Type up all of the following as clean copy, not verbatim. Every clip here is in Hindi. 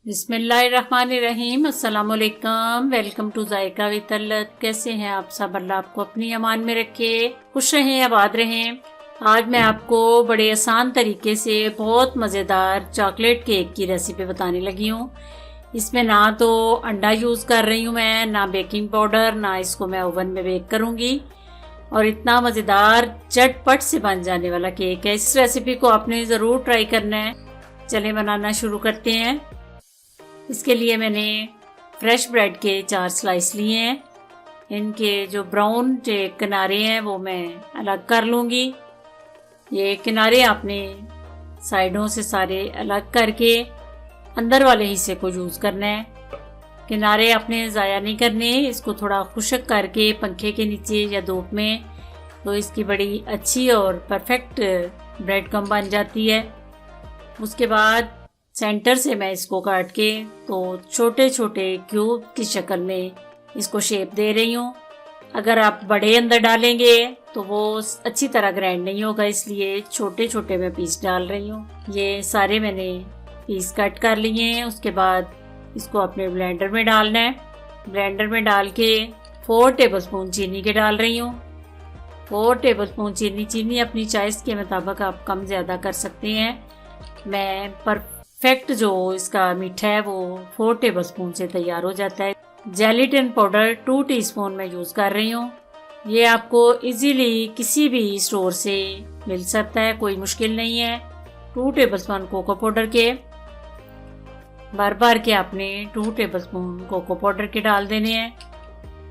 बिस्मिल्लाहिर्रहमानिर्रहीम। अस्सलाम वालेकुम। Welcome to Zaika with Talat. कैसे हैं आप सब? अल्लाह आपको अपनी अमान में रखे, खुश रहें, आबाद रहें। आज मैं आपको बड़े आसान तरीके से बहुत मज़ेदार चॉकलेट केक की रेसिपी बताने लगी हूँ। इसमें ना तो अंडा यूज़ कर रही हूँ मैं, ना बेकिंग पाउडर, ना इसको मैं ओवन में बेक करूँगी। और इतना मज़ेदार झटपट से बन जाने वाला केक है। इस रेसिपी को आपने ज़रूर ट्राई करना है। चलें बनाना शुरू करते हैं। इसके लिए मैंने फ्रेश ब्रेड के 4 स्लाइस लिए हैं। इनके जो ब्राउन किनारे हैं वो मैं अलग कर लूँगी। ये किनारे आपने साइडों से सारे अलग करके अंदर वाले हिस्से को यूज़ करना है। किनारे आपने ज़ाया नहीं करने। इसको थोड़ा खुश्क करके पंखे के नीचे या धूप में, तो इसकी बड़ी अच्छी और परफेक्ट ब्रेड क्रम्ब बन जाती है। उसके बाद सेंटर से मैं इसको काट के तो छोटे छोटे क्यूब की शक्ल में इसको शेप दे रही हूँ। अगर आप बड़े अंदर डालेंगे तो वो अच्छी तरह ग्राइंड नहीं होगा, इसलिए छोटे छोटे मैं पीस डाल रही हूँ। ये सारे मैंने पीस कट कर लिए हैं। उसके बाद इसको अपने ब्लेंडर में डालना है। ब्लेंडर में डाल के 4 टेबलस्पून चीनी के डाल रही हूँ। 4 टेबलस्पून चीनी अपनी चॉइस के मुताबिक आप कम ज़्यादा कर सकते हैं। मैं परफेक्ट जो इसका मीठा है वो 4 टेबलस्पून से तैयार हो जाता है। जेलेटिन पाउडर 2 टीस्पून मैं यूज़ कर रही हूँ। ये आपको इजीली किसी भी स्टोर से मिल सकता है, कोई मुश्किल नहीं है। 2 टेबलस्पून कोको पाउडर के बार बार के आपने 2 टेबलस्पून कोको पाउडर के डाल देने हैं।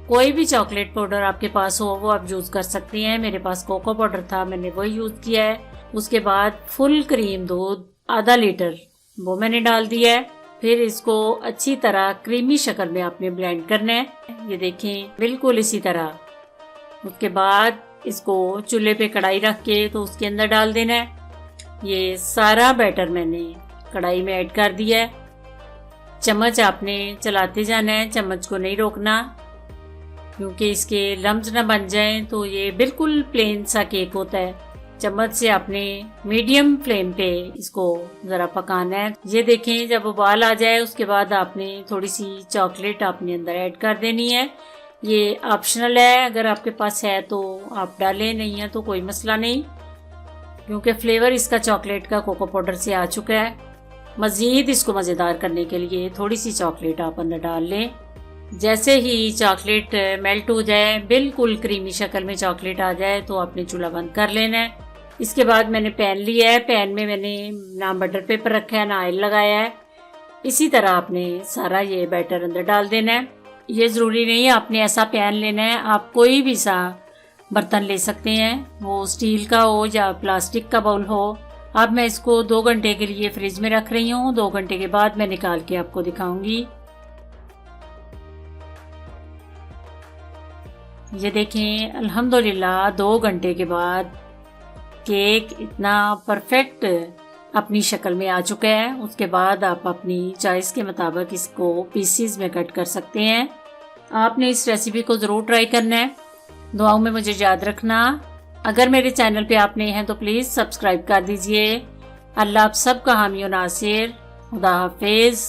कोई भी चॉकलेट पाउडर आपके पास हो वो आप यूज़ कर सकती हैं। मेरे पास कोको पाउडर था, मैंने वही यूज़ किया है। उसके बाद फुल क्रीम दूध आधा लीटर वो मैंने डाल दिया है। फिर इसको अच्छी तरह क्रीमी शक्ल में आपने ब्लेंड करना है। ये देखें, बिल्कुल इसी तरह। उसके बाद इसको चूल्हे पे कढ़ाई रख के तो उसके अंदर डाल देना है। ये सारा बैटर मैंने कढ़ाई में ऐड कर दिया है। चम्मच आपने चलाते जाना है, चम्मच को नहीं रोकना, क्योंकि इसके लम्स ना बन जाएं। तो ये बिल्कुल प्लेन सा केक होता है। चम्मच से आपने मीडियम फ्लेम पे इसको ज़रा पकाना है। ये देखें, जब उबाल आ जाए उसके बाद आपने थोड़ी सी चॉकलेट आपने अंदर ऐड कर देनी है। ये ऑप्शनल है, अगर आपके पास है तो आप डालें, नहीं है तो कोई मसला नहीं, क्योंकि फ्लेवर इसका चॉकलेट का कोको पाउडर से आ चुका है। मज़ीद इसको मज़ेदार करने के लिए थोड़ी सी चॉकलेट आप अंदर डाल लें। जैसे ही चॉकलेट मेल्ट हो जाए, बिल्कुल क्रीमी शक्ल में चॉकलेट आ जाए, तो आपने चूल्हा बंद कर लेना है। इसके बाद मैंने पैन लिया है। पैन में मैंने ना बटर पेपर रखा है, ना ऑयल लगाया है। इसी तरह आपने सारा ये बैटर अंदर डाल देना है। ये ज़रूरी नहीं है आपने ऐसा पैन लेना है, आप कोई भी सा बर्तन ले सकते हैं, वो स्टील का हो या प्लास्टिक का बाउल हो। अब मैं इसको 2 घंटे के लिए फ्रिज में रख रही हूँ। 2 घंटे के बाद मैं निकाल के आपको दिखाऊंगी। ये देखें, अल्हम्दुलिल्लाह 2 घंटे के बाद केक इतना परफेक्ट अपनी शक्ल में आ चुका है। उसके बाद आप अपनी चॉइस के मुताबिक इसको पीसीज में कट कर सकते हैं। आपने इस रेसिपी को ज़रूर ट्राई करना है। दुआओं में मुझे याद रखना। अगर मेरे चैनल पे आप नए हैं तो प्लीज़ सब्सक्राइब कर दीजिए। अल्लाह आप सबका हामी और नासिर। खुदा हाफिज़।